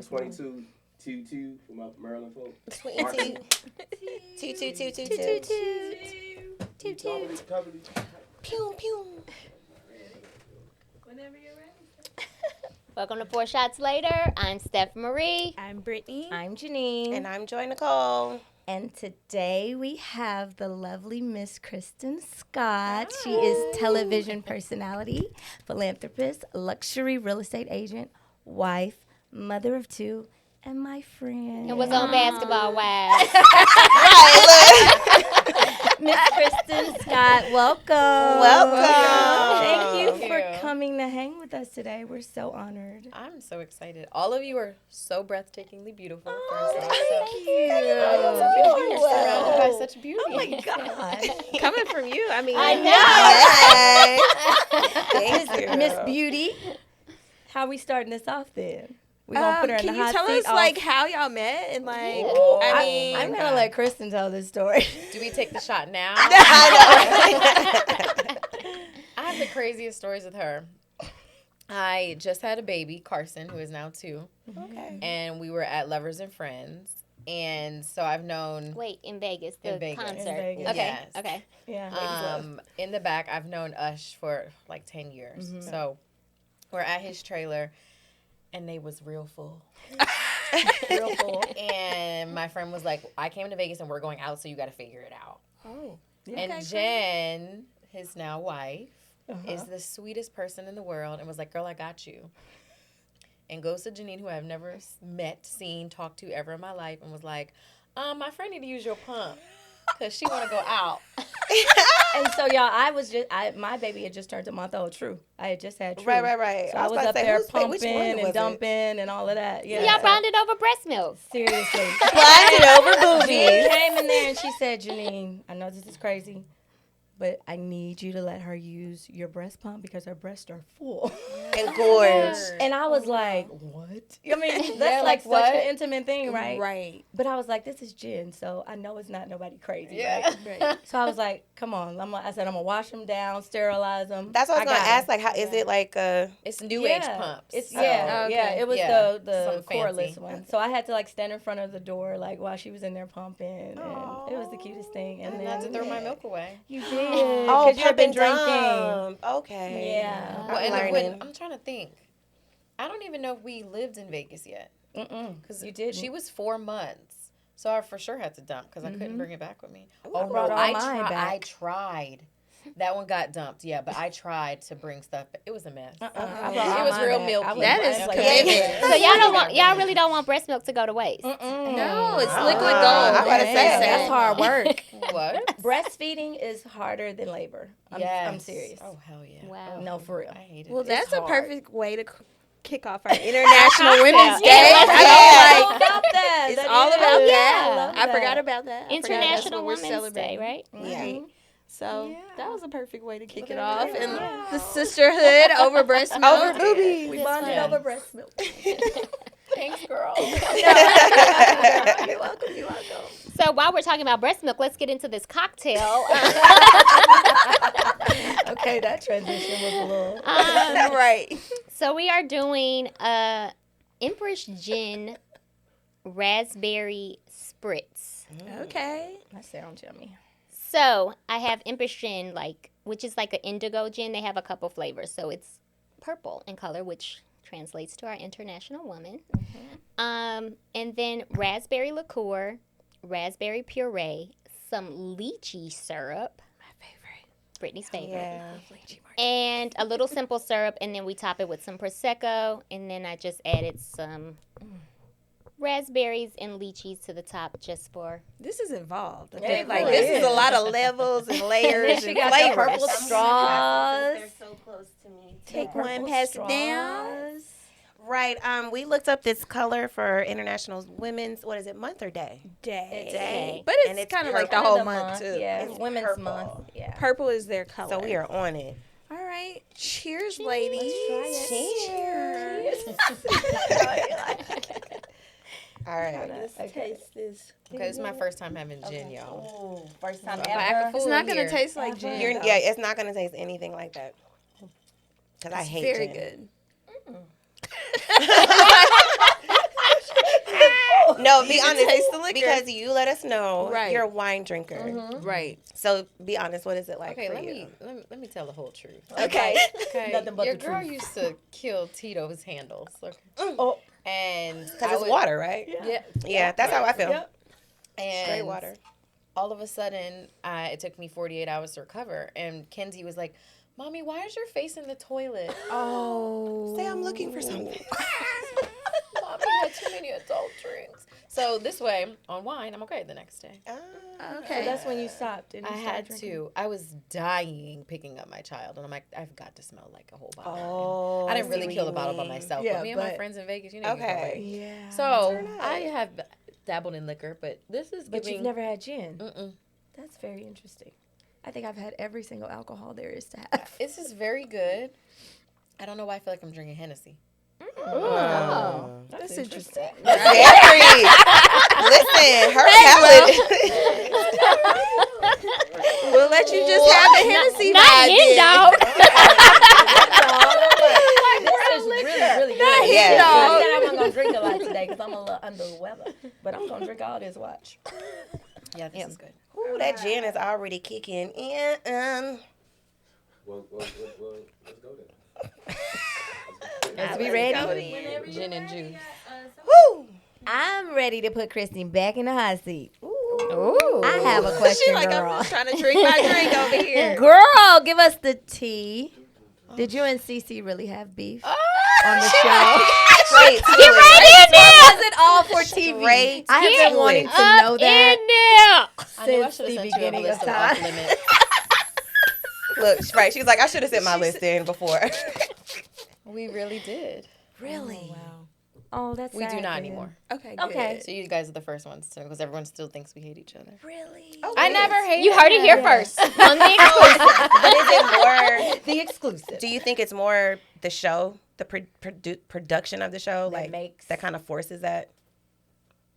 personality. 22 for my Maryland folks. 22. 22. Pew, pew. Whenever you're ready. Welcome to 4 Shots Later. I'm Steph Marie. I'm Brittany. I'm Janeen. And I'm Joy Nicole. And today we have the lovely Miss Kristen Scott. She is television personality, philanthropist, luxury real estate agent, wife, mother of 2, and my friend. And was on Basketball Wives. Miss Kristen Scott, welcome. Thank you for coming to hang with us today. We're so honored. I'm so excited. All of you are so breathtakingly beautiful. Thank you. You're surrounded by such beauty. Oh my God. Coming from you, I mean. I know. Thank you. Miss Beauty, how we starting this off then? We gonna put her in the hot seat. Can you tell us like how y'all met and like? I mean, I'm gonna let Kristen tell this story. Do we take the shot now? I have the craziest stories with her. I just had a baby, Carson, who is now 2. Okay. And we were at Lovers and Friends. And so I've known... Wait, in Vegas, the concert. In Vegas. Okay, Yes. okay. Yeah. In the back, I've known Ush for like 10 years. Mm-hmm. So we're at his trailer, and they was real full. Real full. And my friend was like, I came to Vegas, and we're going out, so you got to figure it out. Oh. And Jen, his now wife, is the sweetest person in the world and was like, girl, I got you. And goes to Janeen, who I've never met, seen, talked to ever in my life, and was like, my friend need to use your pump because she want to go out. And so, y'all, my baby had just turned a month old, True. I had just had True. Right. So I was up there pumping and dumping and all of that. Yeah. So y'all bonded over breast milk. Seriously. Bonded over She boobies. came in there and she said, Janeen, I know this is crazy, but I need you to let her use your breast pump because her breasts are full. And gorge. And I was like, what? I mean, that's like such an intimate thing, right? Right. But I was like, this is Jen, so I know it's not nobody crazy, Yeah. right? So I was like, come on. I said, I'm going to wash them down, sterilize them. That's what I was going to ask. Like, how is it like it's new age pumps. It's, So. it was Yeah. the Something cordless fancy. one. So I had to like stand in front of the door like while she was in there pumping. And it was the cutest thing. And I then had to throw my milk away. You did. Oh, because you had been drinking. Okay. Yeah. Well, and learning. I'm trying to think. I don't even know if we lived in Vegas yet. Because you did. She was 4 months. So I for sure had to dump because I couldn't bring it back with me. I brought all mine back. I tried. That one got dumped, yeah, but I tried to bring stuff. It was a mess. It was real milky. That is commitment. So y'all really don't want breast milk to go to waste. No, it's liquid gold. I'm about to say that's hard work. What? Breastfeeding is harder than labor. I'm serious. Oh, hell yeah. Wow. No, for real. I hate it. Well, that's It's a hard. perfect way to kick off our International Women's Day. Yeah, let's I All about that. It's That all is. about that. love I forgot about that. I forgot that's International what we're Women's Day, celebrating. right? Yeah. So that was a perfect way to kick it Well, off. there And you go. the sisterhood over breast milk. Over boobies. We bonded over breast milk. Thanks, girl. You're welcome. So while we're talking about breast milk, let's get into this cocktail. Okay, that transition was a little. Right. So we are doing Empress Gin Raspberry Spritz. Okay. That sounds yummy. So I have Empress Gin, which is like an indigo gin. They have a couple flavors. So it's purple in color, which translates to our international woman. And then Raspberry Liqueur, Raspberry Puree, some Lychee Syrup. My favorite. Brittany's favorite. Yeah. And a little simple syrup, and then we top it with some Prosecco, and then I just added some raspberries and lychees to the top just for... This is involved. Yeah, Like, it this is. is a lot of levels and layers She and got the flavors. purple straws. They're so close to me. Take one, pass it down. Right. We looked up this color for International Women's, what is it, month or day? Day. But And it's it's kind of like the purple. whole month, too. Yeah, It's Women's purple. Month. Yeah. Purple is their color. So we are on it. All right. Cheers, ladies. Cheers. All right. Let's taste this. Okay, this is my first time having gin, y'all. Oh, first time If I ever. can fool It's not here. going to taste like gin. Yeah, it's not going to taste anything like that. Because I hate very gin. good. No, be honest. taste the liquor. Because you let us know Right. you're a wine drinker. Right. So be honest. What is it like Okay, for let you? me tell the whole truth. Okay. Okay, Nothing but your the girl truth. used to kill Tito's handles. Okay. Oh. And Because I it's would- water, right? Yeah. Yeah, that's how I feel. Yep. And Straight water. all of a sudden, it took me 48 hours to recover. And Kenzie was like, "Mommy, why is your face in the toilet?" Oh. Say I'm looking for something. Mommy had too many adult drinks. So this way, on wine, I'm okay the next day. Okay. So that's when you stopped. And I you had started drinking. to. I was dying picking up my child. And I'm like, I've got to smell like a whole bottle. Oh, I didn't see really what kill you a bottle by mean. myself. Yeah, but me and my but- friends in Vegas, you know. Okay. Yeah. So I have dabbled in liquor, but this is But giving. you've never had gin. Mm-mm. That's very interesting. I think I've had every single alcohol there is to have. This is very good. I don't know why I feel like I'm drinking Hennessy. Oh. That's interesting. Very. Listen, her palate. We'll let you just have the Hennessy Not vibe his then. dog. This is really, really good. Yeah. I said I wasn't going to drink a lot today because I'm a little under the weather. But I'm going to drink all this, watch. Yeah, this is good. Ooh, that gin is already kicking in. Well, let's go then. Let's be ready. Gin and juice. Woo! I'm ready to put Kristen back in the hot seat. Ooh. I have a question, She like, girl. I'm just trying to drink my drink over here. Girl, give us the tea. Did you and Cece really have beef on the show? Straight to Get it. right in there. Was it all for TV? Straight I have to been wanting it. to know that In there. I knew I since should the have sent you a beginning of list of off time. limits. Look, right. She was like, I should have sent my list in before. We really did. Really? Wow. Oh, that's We do sad not for you. anymore. Okay. Okay. Good. So you guys are the first ones to, because everyone still thinks we hate each other. Really? I never hated. You heard it here first. On the exclusive. But is it more? The exclusive. Do you think it's more the show, the production of the show, That like makes- that kind of forces that?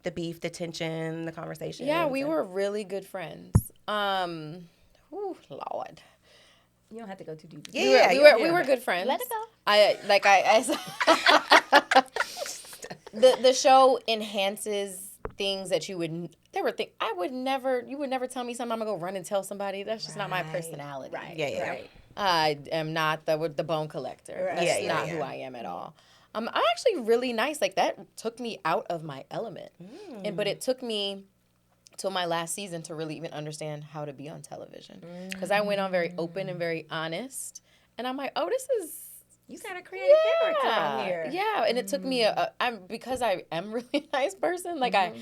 The beef, the tension, the conversation. Yeah, we were really good friends. Ooh, Lord. You don't have to go too deep. Yeah, We were good friends. Let it go. The show enhances things that you would. There were things I would never. You would never tell me something. I'm gonna go run and tell somebody. That's just not my personality. Right. Yeah. Right. I am not the bone collector. Right. That's Yeah, not yeah. who I am at all. I'm actually really nice. Like that took me out of my element, but it took me till my last season to really even understand how to be on television. Because I went on very open and very honest, and I'm like, oh, this is. You got a creative character on here. Yeah, and it took me because I am really a nice person. Like Mm-hmm.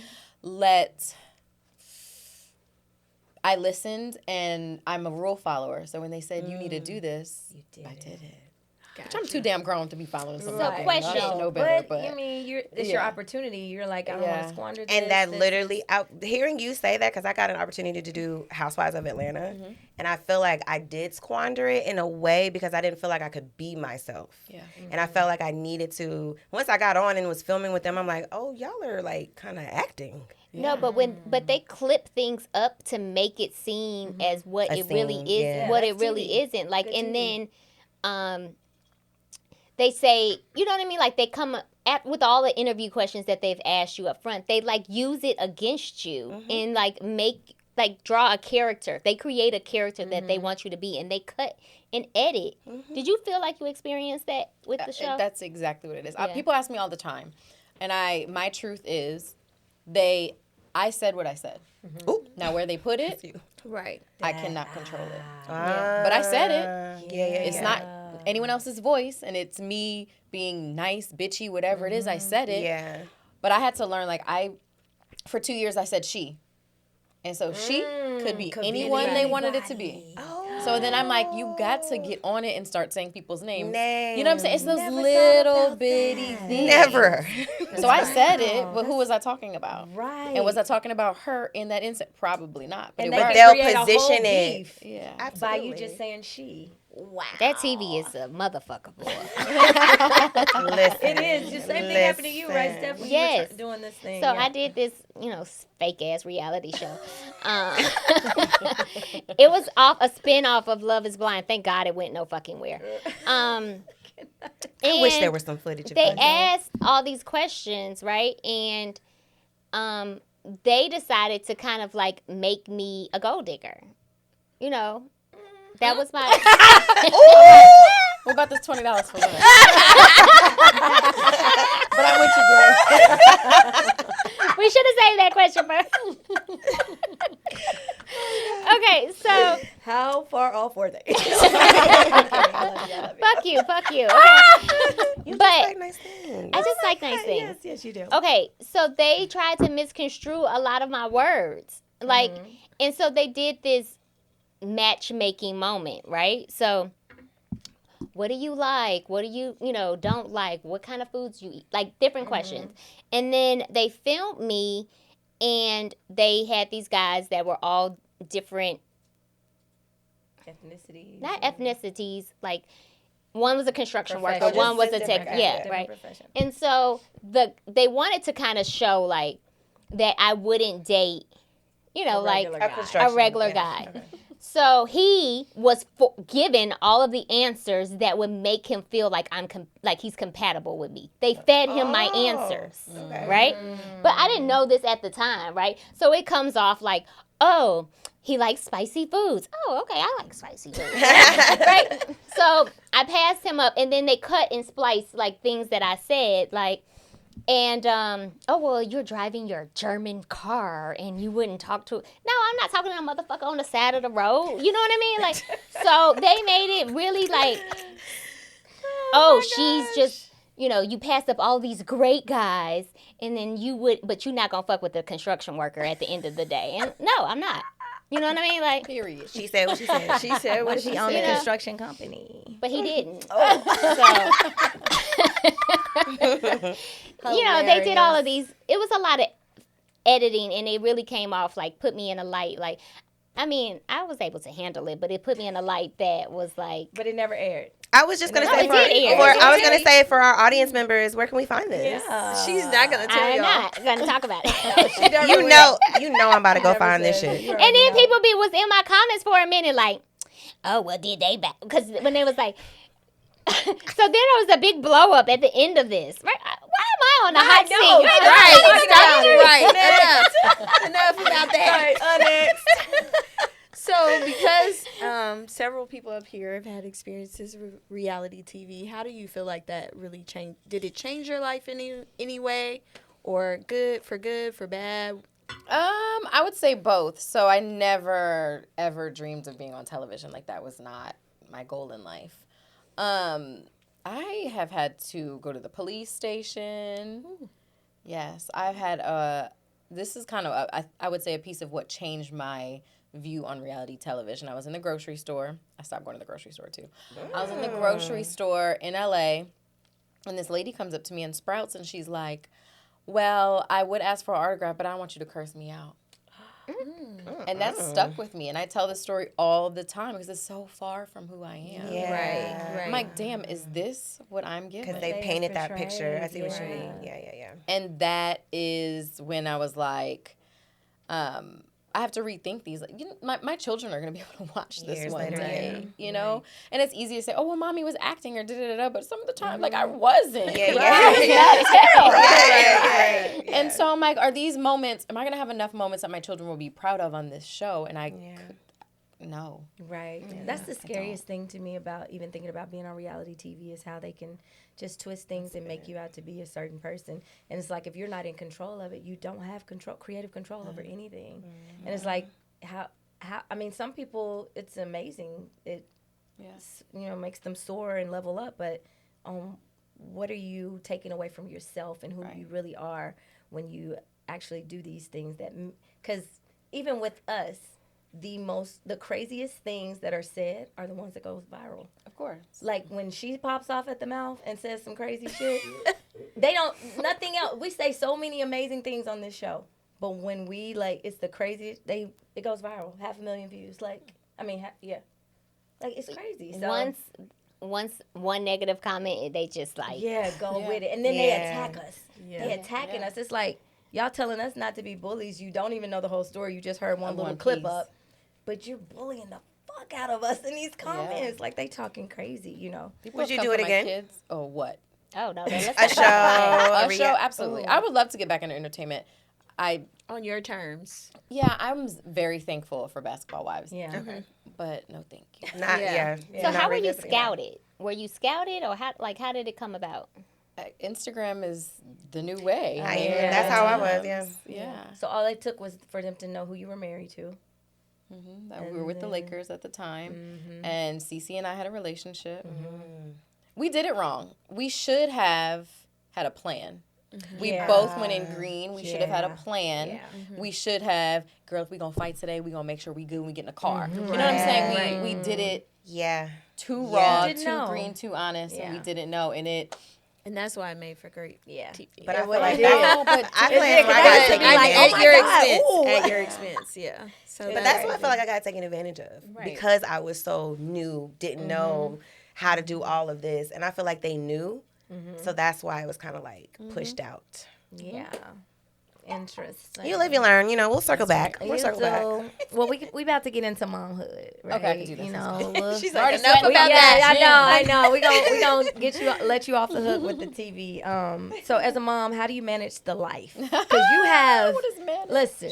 I listened, and I'm a rule follower. So when they said you need to do this, I did it. Which I'm too damn grown to be following something. So question. I should know better, but I mean, it's your Yeah. opportunity. You're like, I don't want Yeah. to squander this. And that this, literally, hearing you say that, because I got an opportunity to do Housewives of Atlanta, and I feel like I did squander it in a way because I didn't feel like I could be myself. Yeah. And I felt like I needed to, once I got on and was filming with them, I'm like, oh, y'all are like kind of acting. No, but they clip things up to make it seem as what A it really scene, is, yeah. what That's it really TV. isn't. Like, Good and TV. then, they say, you know what I mean? Like they come at with all the interview questions that they've asked you up front. They like use it against you and like draw a character. They create a character that they want you to be, and they cut and edit. Did you feel like you experienced that with the show? That's exactly what it is. Yeah. People ask me all the time, and my truth is, I said what I said. Ooh. Now where they put it, Right. I cannot control it. But I said it. Yeah. It's not anyone else's voice, and it's me being nice, bitchy, whatever it is. I said it. Yeah. But I had to learn, for 2 years, I said she. And so she could be anyone they wanted it to be. So then I'm like, you got to get on it and start saying people's names. You know what I'm saying? It's those little bitty things. Never. So I said it, but who was I talking about? Right. And was I talking about her in that instant? Probably not. But And it they was. they'll create a whole position it. beef Yeah. by Absolutely. you just saying she. Wow. that TV is a motherfucker, boy. Listen. It is. The same thing happened to you, right, Steph? When you were Yes. doing this thing. So yeah. I did this, fake ass reality show. It was a spin-off of Love Is Blind. Thank God it went no fucking where. I wish there and was some footage of they that. asked all these questions, right? And they decided to kind of like make me a gold digger. You know, that was my. What about this $20 for women? But I'm with you, girl. We should have saved that question first. Okay, so How far off were they? fuck you. Okay. You But just like nice things. I just like nice things. Yes, you do. Okay, so they tried to misconstrue a lot of my words. Like, and so they did this matchmaking moment, right? So, what do you like? What do you don't like? What kind of foods you eat? Like, different questions. And then they filmed me, and they had these guys that were all different, Ethnicities. not ethnicities, like, one was a construction worker, Professions. one was a Different- tech, different right. profession. And so they wanted to kind of show like that I wouldn't date, like regular guy. a regular guy. So he was given all of the answers that would make him feel like like he's compatible with me. They fed him my answers, right? But I didn't know this at the time, right? So it comes off like, oh, he likes spicy foods. Oh, okay, I like spicy foods, right? So I passed him up, and then they cut and spliced like things that I said, like. And, oh, well, you're driving your German car and you wouldn't talk to... No, I'm not talking to a motherfucker on the side of the road. You know what I mean? Like, so they made it really like, she's just, you passed up all these great guys and then but you're not going to fuck with the construction worker at the end of the day. And no, I'm not. You know what I mean? Like, Period. She said what she said. She said, what if he owned a Yeah. construction company? but he didn't. Oh. They did all of these. It was a lot of editing, and it really came off like put me in a light. Like, I mean, I was able to handle it, but it put me in a light that was like. But it never aired. I was just gonna No, say it did air. I was gonna say for our audience members, where can we find this? She's not gonna tell I'm y'all. not gonna talk about it. You know I'm about to go find this shit. And then people was in my comments for a minute, like, oh well, did they back? Because when they was like. So then there was a big blow up at the end of this. Right? Why am I on the hot seat? Enough about that. So, because several people up here have had experiences with reality TV, how do you feel like that really changed? Did it change your life in any way, or good, for bad? I would say both. So I never ever dreamed of being on television. Like, that was not my goal in life. I have had to go to the police station. Ooh. Yes, I've had this is kind of I would say a piece of what changed my view on reality television. I was in the grocery store. I stopped going to the grocery store too. I was in the grocery store in LA, and this lady comes up to me in Sprouts, and she's like, well, I would ask for an autograph, but I don't want you to curse me out. And that stuck with me. And I tell this story all the time because it's so far from who I am. Yeah. Right. I'm like, damn, is this what I'm giving? Because they painted that picture. I see what you Yeah. mean. Yeah. And that is when I was like, I have to rethink these. Like, my children are going to be able to watch this Years one later, day, you know? And it's easy to say, oh, well, mommy was acting or da-da-da-da, but some of the time, like, I wasn't. Yeah. And so I'm like, are these moments, am I going to have enough moments that my children will be proud of on this show? And no. Right. Yeah. That's the scariest thing to me about even thinking about being on reality TV is how they can just twist things and make you out to be a certain person. And it's like if you're not in control of it, you don't have creative control over anything. And it's like how I mean, some people, it's amazing. It makes them soar and level up, but what are you taking away from yourself and who you really are when you actually do these things because even with us, the craziest things that are said are the ones that goes viral. Of course. Like when she pops off at the mouth and says some crazy shit, nothing else. We say so many amazing things on this show, but when we it's the craziest, it goes viral, 500,000 views. Like, I mean, like it's crazy. So once one negative comment, they just go with it, and then they attack us. They attacking us. It's like y'all telling us not to be bullies. You don't even know the whole story. You just heard one little clip up. But you're bullying the fuck out of us in these comments. Like, they talking crazy, you know. Would you do it again? Kids? Oh, what? Oh, no. A show. A show, absolutely. I would love to get back into entertainment. On your terms. Yeah, I'm very thankful for Basketball Wives. Yeah. Okay. But no thank you. Not Yeah. yeah. So not how were you revisiting that. scouted? Were you scouted, or how did it come about? Instagram is the new way. That's how I was. Yeah. Yeah. So all it took was for them to know who you were married to. We were with the Lakers at the time, and Cece and I had a relationship. Mm-hmm. We did it wrong. We should have had a plan. We Yeah. both went in green. We should have had a Yeah. plan. Yeah. We should have, girl, if we going to fight today, we going to make sure we good when we get in the car. You know what I'm saying? We did it Yeah. too Yeah. raw, Didn't too know. green, too honest, and we Yeah. didn't know. And it, And that's why I made for great TV. But I feel what like it that. no, but I feel like But I that's got to taken be like, advantage oh at my your God, expense. ooh. At your expense, yeah. So But that's what I feel like I got taken advantage of Right. because I was so new, didn't know how to do all of this, and I feel like they knew, so that's why it was kind of like pushed out. Yeah. Interesting. You live, you learn. You know, we'll circle back. We'll circle back. Well, we about to get into momhood, right? Okay, I can do this. You know, She's Already like, enough sweating. about yeah, that. I know. We gonna let you off the hook with the TV. So as a mom, how do you manage the life? Because you have what is manage? listen,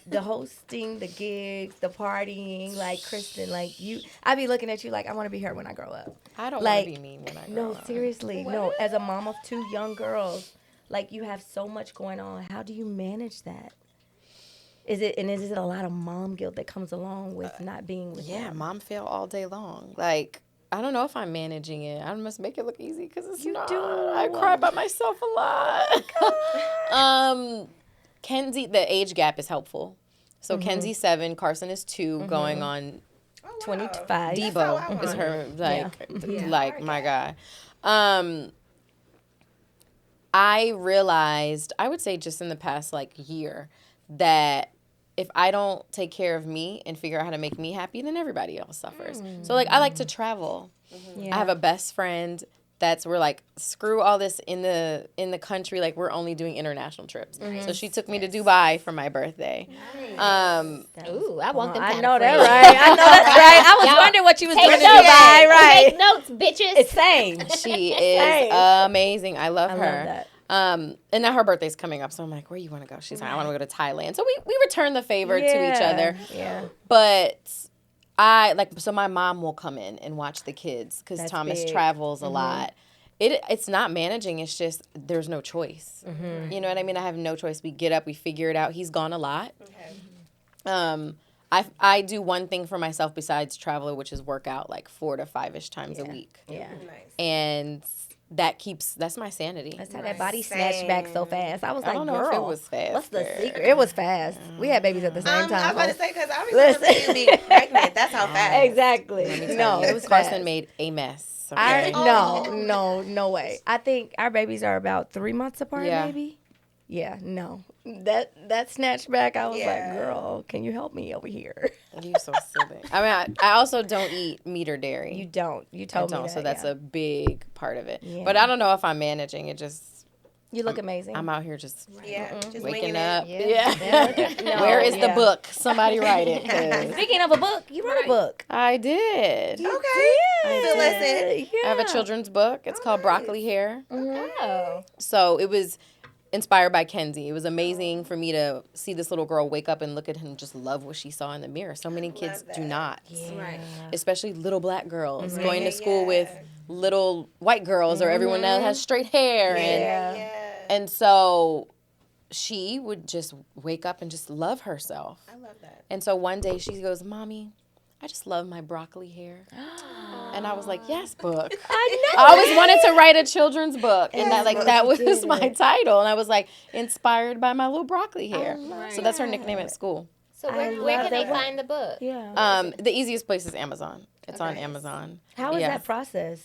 the hosting, the gigs, the partying. Like Kristen, like you, I be looking at you like I want to be her when I grow up. I don't like, want to be mean when I grow No, up. seriously, no. As a mom of 2 young girls, like you have so much going on. How do you manage that? Is it a lot of mom guilt that comes along with not being with Yeah, them? mom fail all day long. Like, I don't know if I'm managing it. I must make it look easy because it's not. do. I cry by myself a lot. Kenzie, the age gap is helpful. So Kenzie's 7, Carson is 2, going on 25. Debo is her like my guy. I realized, I would say just in the past like year, that if I don't take care of me and figure out how to make me happy, then everybody else suffers. So like I like to travel. I have a best friend we're like, screw all this in the country, like we're only doing international trips. So she took me to Dubai for my birthday. Ooh, I want them I kind know of that, friends. right? I know that's right. I was Y'all wondering what you was Take doing in notes. Dubai, right? Take notes, bitches. It's same. She is Same. amazing. I love I her. love that. And now her birthday's coming up, so I'm like, where you want to go? She's like, I want to go to Thailand. So we return the favor to each other. Yeah. But so my mom will come in and watch the kids because That's Thomas big. travels a lot. It's not managing. It's just there's no choice. You know what I mean? I have no choice. We get up, we figure it out. He's gone a lot. I do one thing for myself besides travel, which is work out like 4 to 5-ish times a week. Yeah. And that's my sanity. That's how that body snatched back so fast. I was I like, don't know girl, if it was fast. what's the secret? It was fast. We had babies at the same I time. was about to say because I remember you being pregnant. That's how fast. Exactly. No, it was Carson fast. made a mess. I Okay? no way. I think our babies are about 3 months apart, Yeah. maybe. Yeah, no. That snatched back. I was like, Yeah. girl, can you help me over here? You so silly. I mean, I also don't eat meat or dairy. You don't. You I told me don't, that. so that's yeah. a big part of it. Yeah. But I don't know if I'm managing it. Just You look amazing. I'm out here just Yeah, just waking winging up. it. Yeah. No, Where is the yeah. book? Somebody write it. 'Cause Speaking of a book, you wrote a book. I did. Okay. Fill us in. Yeah. I have a children's book. It's called Broccoli Hair. Oh. So it was inspired by Kenzie. It was amazing for me to see this little girl wake up and look at him and just love what she saw in the mirror. So many kids do not. Right. Especially little black girls going to school with little white girls or everyone that has straight hair. And so she would just wake up and just love herself. I love that. And so one day she goes, Mommy, I just love my broccoli hair. And I was like, yes, book. I always wanted to write a children's book. And that was my title. And I was like, inspired by my little broccoli hair. So that's her nickname at school. So where love can they that. find the book? Yeah. The easiest place is Amazon. It's on Amazon. How is Yeah. that process?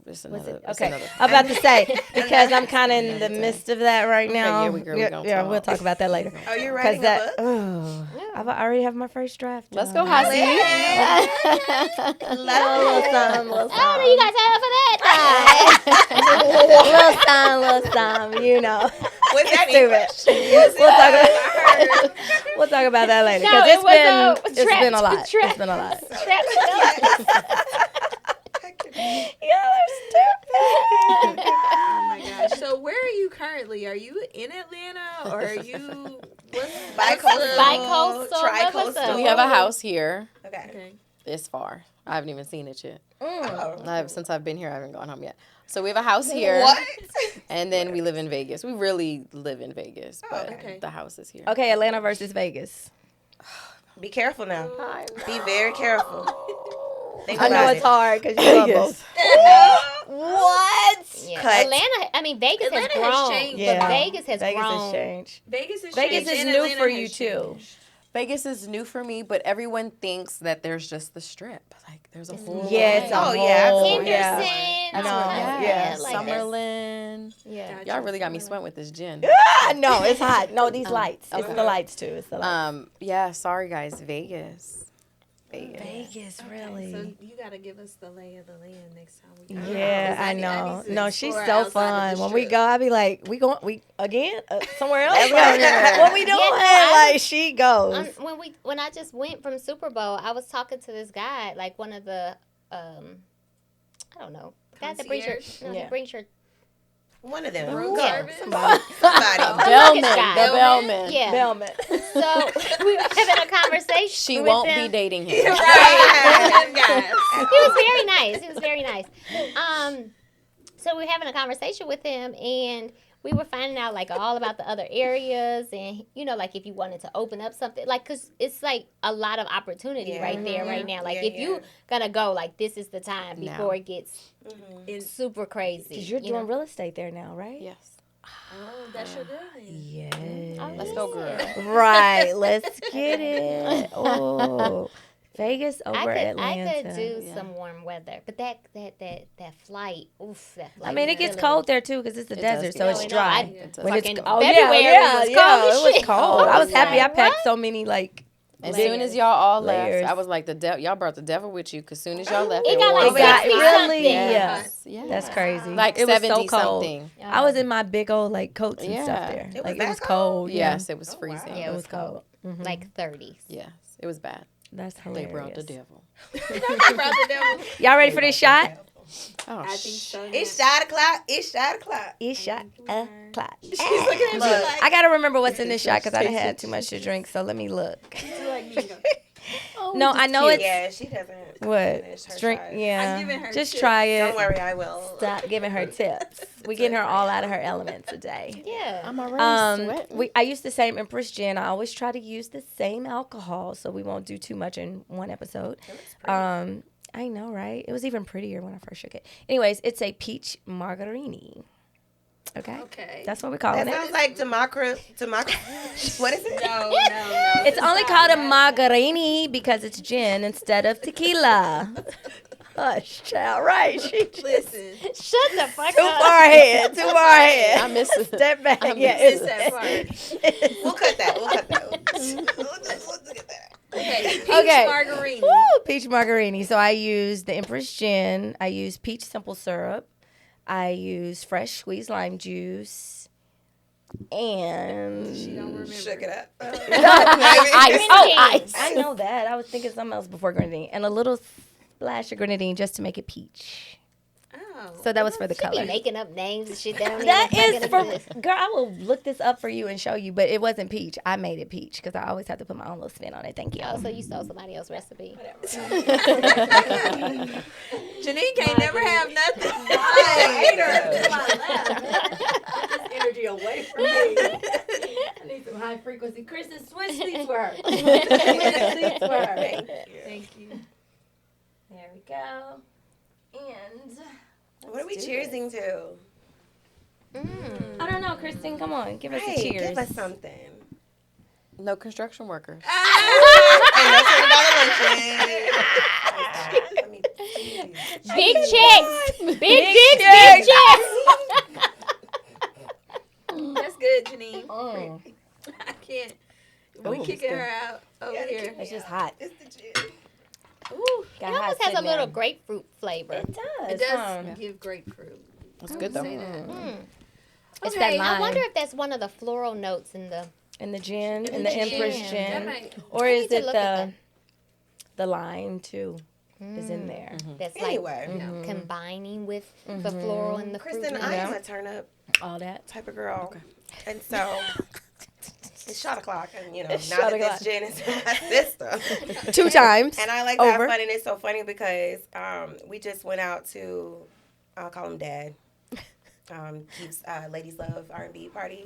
It's Was another, it? it's Okay. another- I'm about to say, because I'm kind of in the midst of that right now. yeah, we gonna yeah, talk. we'll talk about that later. Oh, you're 'Cause writing that, a book? I already have my first draft. Let's done. go, Hasi. Little something, little Oh, something. you guys have for that Little something, you know. Was that Stupid. English? We'll talk about that later. No, Because it it's been a lot. trapped. It's been a lot. time. Y'all are stupid. Oh my gosh. So where are you currently? Are you in Atlanta or are you Bi-coastal, Tri-coastal. We have a house here. Okay. It's far. I haven't even seen it yet. Oh. Since I've been here, I haven't gone home yet. So we have a house here. What? And then we live in Vegas. We really live in Vegas, but okay. the house is here. Okay, Atlanta versus Vegas. Be careful now. Be very careful. Think I know about it's it. hard because you love both. What? Yeah. Cut. Atlanta, I mean, Vegas Atlanta has has grown. changed. But Yeah. Vegas has Vegas grown. has changed. Vegas is Vegas is new for you too. Vegas is new for me, but everyone thinks that there's just the Strip. Like, there's a whole Yeah, it's a Oh, whole, yeah, Henderson. yeah. I know, yeah. Like Summerlin. Yeah. Y'all really got me sweating with this gin. No, it's hot. No, these lights. It's the lights too. It's the lights. Yeah, sorry guys, Vegas. Vegas, really. So you got to give us the lay of the land next time we go. Yeah, Because I know. need to No, she's explore so outside of fun. the When we strip. go, I be like, we again somewhere else. Yeah. What we doing? I Like she goes. When I just went from Super Bowl, I was talking to this guy, like one of the, I don't know, guy that brings Concierge? your, Yeah. he brings your, One of them. Room Go. service? Somebody. Bellman, guy. the Bellman. yeah. Bellman. So we were having a conversation. She with won't them. be dating him. Right. Guys. He was very nice. He was very nice. So we were having a conversation with him, and we were finding out like all about the other areas, and like if you wanted to open up something, like because it's like a lot of opportunity right there, right now. Like if you gonna go, like this is the time before it gets super crazy. Because you're doing real estate there now, right? Yes. Oh, that's your girl. Yes. Let's go, girl. Right. Let's get it. Oh, Vegas over Atlanta. I could do some warm weather, but that flight, oof, that flight. I mean, it gets cold there too because it's a desert, so it's dry. When it's February yeah, was cold as it was shit. cold. I was happy I Like, packed so many like. As soon as y'all all Layers. left, I was like, y'all brought the devil with you. Because soon as y'all left, It got like warmed It got 60 really, something. Yes. yeah. That's crazy. Like it was 70 so cold. something. I was in my big old like coats and stuff Yeah. there. It was Like it that was cold. Yes, it was freezing. Yeah, it was cold. Mhm. like 30s. Yes, it was bad. That's They hilarious. brought the devil. Brought the devil. Y'all ready for this shot? Oh, I think so. It's shot o'clock. It's shot o'clock. It's shot a clock. She's looking at me Look, like, I gotta remember what's in this shot because I done had too much to drink. So let me look. No, I know it's Yeah, she doesn't. what finish her drink. shot. Yeah, I'm giving her just tips. try it. Don't worry, I will. Stop giving her tips. We getting her all out of her element today. Yeah. I'm already sweating. I use the same Empress Gin. I always try to use the same alcohol, so we won't do too much in one episode. I know, right? It was even prettier when I first shook it. Anyways, it's a Peach Margarini. Okay. That's what we call That it. sounds like democracy. What is it? no. It's only called a Margarini because it's gin instead of tequila. Hush, child. Right? She just Listen. Shut the fuck too up. far ahead. Too far ahead. I miss it. Step back. Yeah, It's it's that part. We'll cut that. We'll cut that. We'll get that. Okay. Peach Okay. Margarini. Woo, Peach Margarini. So I use the Empress Gin. I use peach simple syrup. I use fresh squeezed lime juice. And She don't remember. Shook it up. ice. Oh, Grenadine. ice. I know that. I was thinking something else before grenadine. And a little splash of grenadine just to make it peach. Oh. So that was for the Be color. making up names and shit. That That don't is even for fucking exist. girl. I will look this up for you and show you, but it wasn't peach. I made it peach because I always have to put my own little spin on it. Thank you. Oh, so you stole somebody else's recipe. Janeen can't never have nothing. Energy away from me. I need some high frequency. Kristen, switch seats for her. Switch seats for her. Thank you. There we go. And What are we cheersing to? I don't know, Kristen. Come on, give us a Hey, cheers. give us something. No construction workers. And that's $100 luncheon. Big checks. Big dicks. Big checks. That's good, Janeen. Mm. I can't. We kicking her out over here. It's just hot. It's the gin. Ooh, It almost has a little grapefruit flavor. It does. it does give grapefruit. That's good though. Say that. It's Okay, that I lime wonder if that's one of the floral notes in the. in the gin, in the gin. Empress That Gin, might- or I is need to it look at the lime too? Is in there. That's Anyway, like combining with the floral and the fruit. Kristen, I notes. am a turn up. all that. type of girl. Okay. And so it's shot o'clock, and now shot that o'clock. this gin is in my system. 2 times. And I like to have Over. fun, and it's so funny because we just went out to, I'll call him Dad, Keith's Ladies Love R&B party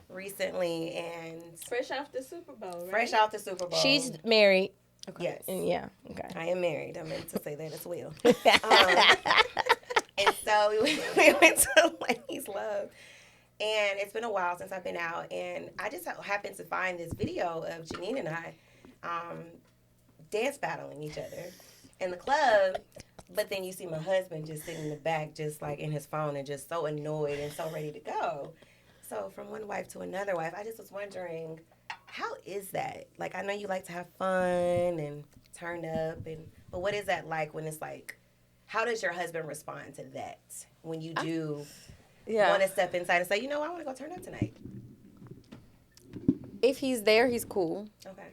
recently, and Fresh off the Super Bowl, right? fresh out the Super Bowl. She's married. Yes. And okay. I am married. I meant to say that as well. And so we went to Ladies Love. And it's been a while since I've been out. And I just happened to find this video of Janeen and I dance battling each other in the club. But then you see my husband just sitting in the back, just like in his phone and just so annoyed and so ready to go. So from one wife to another wife, I just was wondering, how is that? Like, I know you like to have fun and turn up, but what is that like when it's like, how does your husband respond to that when you do want to step inside and say, I want to go turn up tonight? If he's there, he's cool. Okay.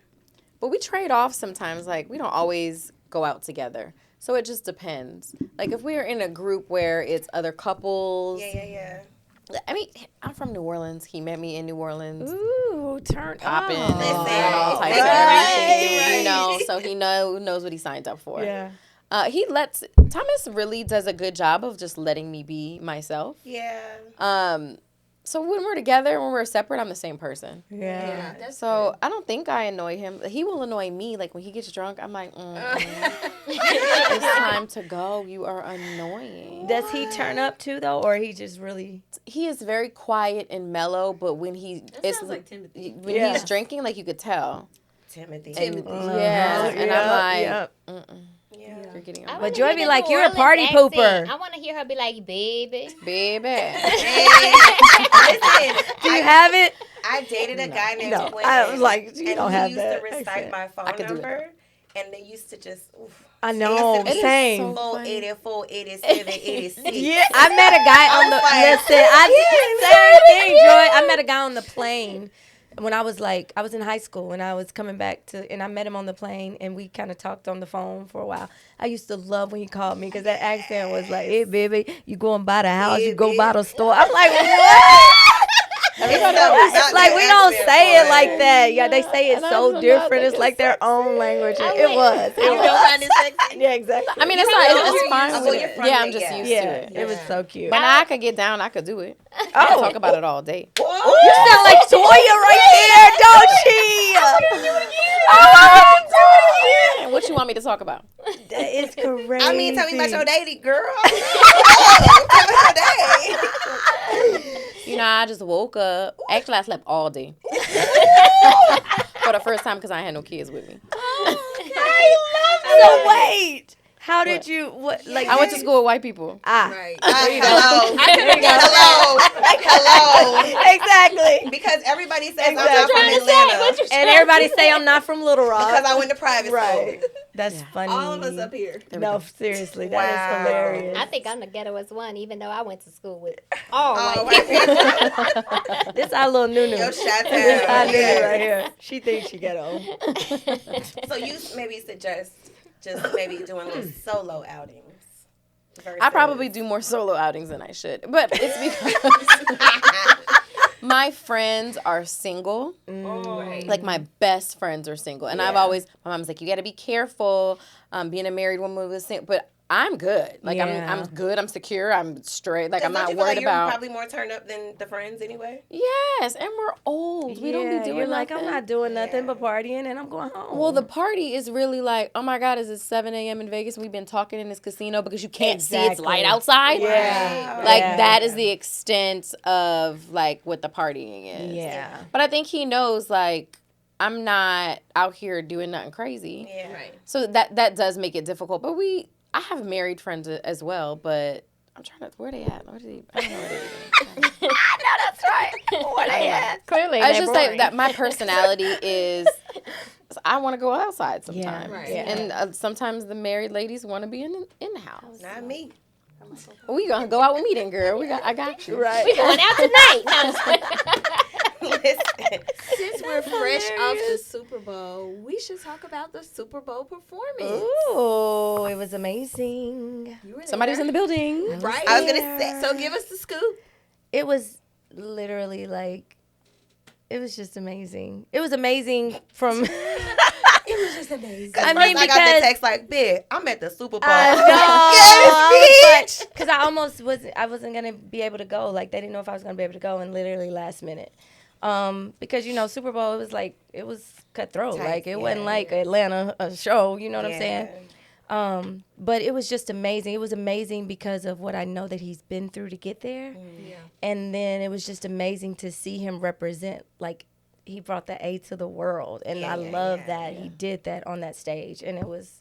But we trade off sometimes. Like, we don't always go out together. So it just depends. Like, if we're in a group where it's other couples. Yeah. I mean, I'm from New Orleans. He met me in New Orleans. Ooh, turn Popping. up. And all types of everything. So he knows what he signed up for. Yeah. Thomas really does a good job of just letting me be myself. Yeah. So when we're together, when we're separate, I'm the same person. Yeah. That's So I don't think I annoy him. He will annoy me. Like when he gets drunk, I'm like, it's time to go. You are annoying. Does he turn up too though, or he just really? He is very quiet and mellow, but when he's drinking, like you could tell. Timothy. And I'm like, you're getting But Joy be like, you're a party pooper. I want to hear her be like, baby. Listen, Do you have it? I dated a guy named No, Quinn. I was like, you and don't he have used that. to recite accent. my phone could do it, number, and they used to just, I know, It is same. 484, 87, 86. Yeah, I met a guy on the same thing, Joy. I met a guy on the plane when I was in high school and I was coming back and I met him on the plane and we kind of talked on the phone for a while. I used to love when he called me because that accent was like, hey, baby, you go and buy the house, you go buy the store. I'm like, what? It's like we don't say it like that. Yeah, they say it so different. It's like their own language. It was. Yeah, exactly. I mean, it's fine. Oh, you're from I'm it, just yeah. used to it. It was so cute. When I could get down, I could do it. I can talk about it all day. You sound like Toya right there, don't she? And what you want me to talk about? That is crazy. I mean, tell me about your dating, girl. Tell me about your day. I just woke up. Actually, I slept all day. For the first time because I had no kids with me. So wait, how did you? What? Like I went to school with white people. Right. Hello. Exactly. Because everybody says I'm not from Atlanta. And everybody say I'm not from Little Rock. Because I went to private Right. school. That's funny. All of us up here. No, seriously, that Wow. is hilarious. I think I'm the ghettoest one, even though I went to school with all white white people. people. This our little Nunu. Yo, shout This our out. Nunu right here. She thinks she ghetto. So you maybe suggest just maybe doing little solo outings. I probably do more solo outings than I should. But it's because my friends are single. Like my best friends are single. And I've always, my mom's like, you got to be careful being a married woman with a single. But I'm good. Like I'm good. I'm secure. I'm straight. Like I'm not you worried feel like about. You're probably more turned up than the friends anyway. Yes, and we're old. We don't be doing You're like, nothing. I'm not doing nothing but partying and I'm going home. Well, the party is really like, oh my God, is it 7 a.m. in Vegas and we've been talking in this casino because you can't see it's light outside? Yeah. Like that is the extent of like what the partying is. Yeah. But I think he knows like I'm not out here doing nothing crazy. Yeah. Right. So that does make it difficult. But I have married friends as well, but I'm trying to, where they at? I don't know where they at. I know that's right. Where they at? Clearly, I just say that my personality is, I want to go outside sometimes. Yeah, right. Yeah. And sometimes the married ladies want to be in the house. Not me. We gonna go out with me then, girl. I got you. Right. we going out tonight. No. Listen. Since we're fresh off the Super Bowl, we should talk about the Super Bowl performance. Ooh, it was amazing. You were there. Somebody was in the building. Right. I was gonna say. So give us the scoop. it was literally like, it was just amazing. It was amazing from. It was just amazing. I mean, I got the text like, "Bitch, I'm at the Super Bowl." Yes, bitch. Because I wasn't gonna be able to go. Like they didn't know if I was gonna be able to go, and literally last minute. Because Super Bowl, it was cutthroat. Tight, Like it wasn't like Atlanta a show. You know what I'm saying? But it was just amazing. It was amazing because of what I know that he's been through to get there. Yeah. And then it was just amazing to see him represent, like, he brought the A to the world. And I love that he did that on that stage. And it was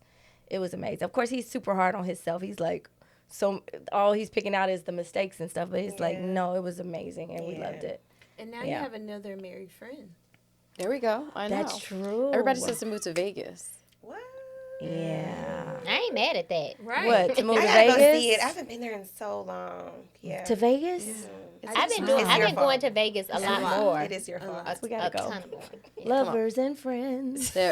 amazing. Of course, he's super hard on himself. He's like, so all he's picking out is the mistakes and stuff. But he's like, no, it was amazing. And we loved it. And now you have another married friend. There we go. I know. That's true. Everybody says to move to Vegas. What? Yeah. I ain't mad at that. Right. What, to move I to gotta go Vegas? see it. I haven't been there in so long. Yeah. To Vegas? I've been going to Vegas a lot more. It is your fault. We A gotta go. ton more. Yeah. Lovers and friends. There,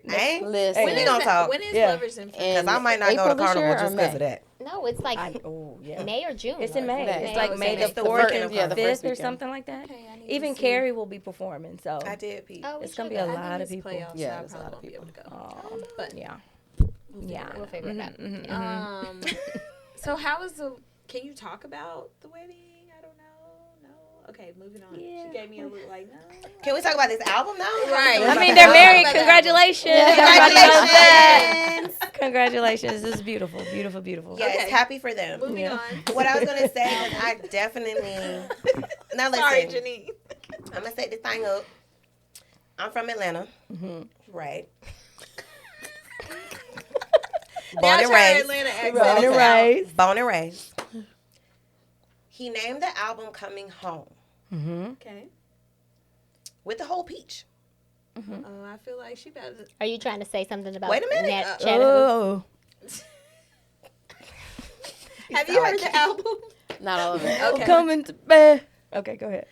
Hey, listen. when you gonna talk? When is Yeah. Lovers and Friends? Because I might not go April to this year Carnival or just because May? of that. No, it's like Yeah. May or June. It's in May. May. It's like May the It's the 4th weekend and of the 5th first or weekend. something like that. Okay, I need to Even see. Carrie will be performing, so I did, Pete. Oh, we it's gonna should be a go. lot of it's people. playoffs, Yeah, so I there's a probably lot of won't be able to go. But Yeah. We'll figure it out. Mm-hmm. So how was the? Can you talk about the wedding? I don't know. No. Okay, moving on. Yeah. She gave me a look like no. Can we talk about this album now? Right. I mean, they're married. Congratulations. Everybody loves that. Congratulations. Congratulations. This is beautiful. Beautiful, beautiful. Yes, Okay. happy for them. Moving on. What I was gonna say is I definitely. Now listen, Sorry, Janeen. I'm gonna set this thing up. I'm from Atlanta, right? Born and raised. Atlanta accent. Born and raised. Born and raised. He named the album "Coming Home" Okay. with the whole peach. Oh, I feel like she better. Are you trying to say something about Wait a minute. Nat Chattanooga? Oh. Have you heard the album? Not all of it. Okay. Coming to bed. Okay, go ahead.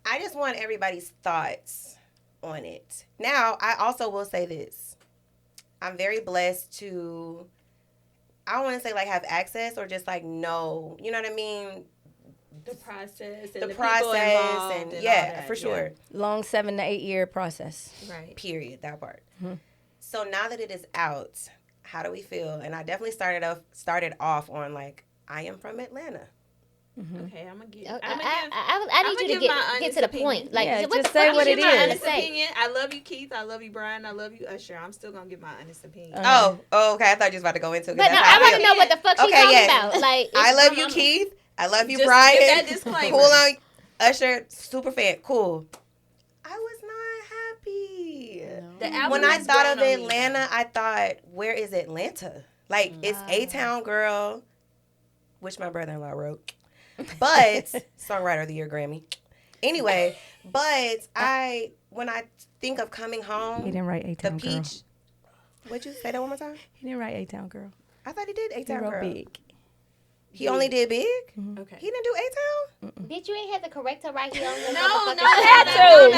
I just want everybody's thoughts on it. Now, I also will say this. I'm very blessed to, I don't want to say like have access or just like know, you know what I mean? The process and The the people process involved and all yeah, that, for sure. Long 7 to 8 year process. Right. Period, that part. So now that it is out, how do we feel? And I definitely started off on like, I am from Atlanta. Okay, I'm gonna get. I need you to get to the point. Like, Yeah, what just the say fuck what is it you trying is. to honest say? opinion. I love you, Keith. I love you, Brian. I love you, Usher. I'm still gonna give my honest opinion. Oh, okay. I thought you was about to go into it. 'cause But no, that's how I want to feel. know what the fuck she's Okay, talking yes. about. Like, I love you, mama. Keith. I love you, Just Brian. give that disclaimer. Cool on Usher, super fan. Cool. I was not happy. The album When I has thought of grown on me. Atlanta, I thought, where is Atlanta? Like, it's A-Town Girl, which my brother-in-law wrote. But, Songwriter of the Year Grammy. Anyway, but when I think of coming home, He didn't write the A-Town Girl. peach. What'd you say that one more time? He didn't write A-Town Girl. I thought he did He A-Town wrote Girl. Big. He only did Big? Okay. He didn't do A-Town? bitch, you ain't had to correct her right here on your No, motherfucking no, show. I had to.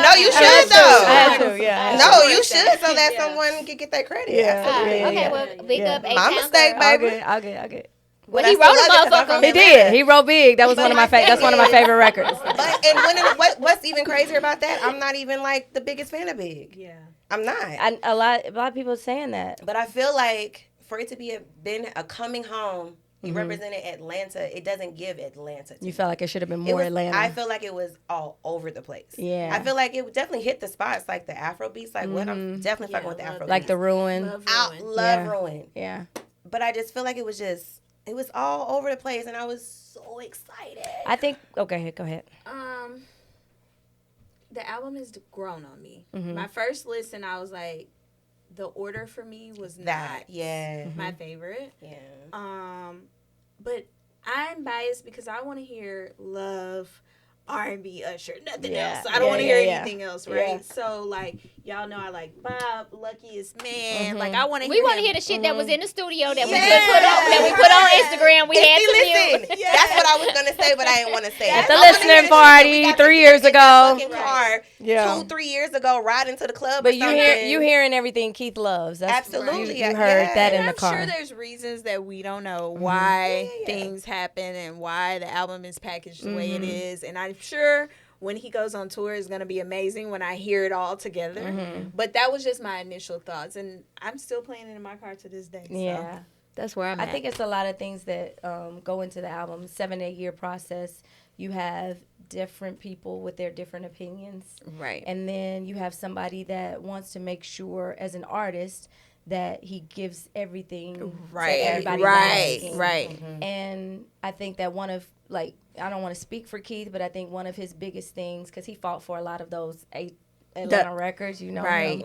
No, you I should, though. had to, yeah. No, you should, so that Yeah. someone can get that credit. Yeah. Absolutely. Yeah, Okay, yeah. well, big Yeah. up My A-Town mistake, Girl. I'll baby. get it. I'll get it. Well, But he I still wrote a love it 'cause I'm motherfucker. from He Atlanta. did. He wrote Big. That was one of my that's one of my favorite records. But and what's even crazier about that? I'm not even like the biggest fan of Big. Yeah. I'm not. A lot of people saying that. But I feel like for it to been a coming home, he represented Atlanta. It doesn't give Atlanta. To You me. felt like it should have been It more was- Atlanta. I feel like it was all over the place. Yeah. I feel like it definitely hit the spots like the Afro beats. Like what I'm definitely fucking with the love Afro like beats. the Ruin. Love I Ruin. love Yeah. Ruin. Yeah. But I just feel like it was all over the place, and I was so excited. I think. Okay, go ahead. The album has grown on me. My first listen, I was like, the order for me was That, not yeah, my favorite. yeah. But I'm biased because I want to hear love, R&B, Usher, nothing Yeah. else. I don't want to Yeah, hear yeah, anything else, right? Yeah. So like, Y'all know I like Bob, Luckiest Man. Like I want to. We want to hear the shit that was in the studio that we put on Instagram. We had to listen. That's what I was gonna say, but I didn't want to say. At the listening party 3 years ago. Car 2-3 years ago, riding to the club. But you hearing everything Keith loves. That's absolutely. You heard that in the car. I'm sure there's reasons that we don't know why things happen and why the album is packaged the way it is, and I'm sure when he goes on tour is going to be amazing when I hear it all together. But that was just my initial thoughts, and I'm still playing it in my car to this day. So. Yeah. That's where I'm at. I think it's a lot of things that go into the album. 7-8 year process. You have different people with their different opinions. Right. And then you have somebody that wants to make sure, as an artist, that he gives everything to everybody. Right. And I think that one of, like, I don't want to speak for Keith, but I think one of his biggest things, because he fought for a lot of those Atlanta records, you know. Right.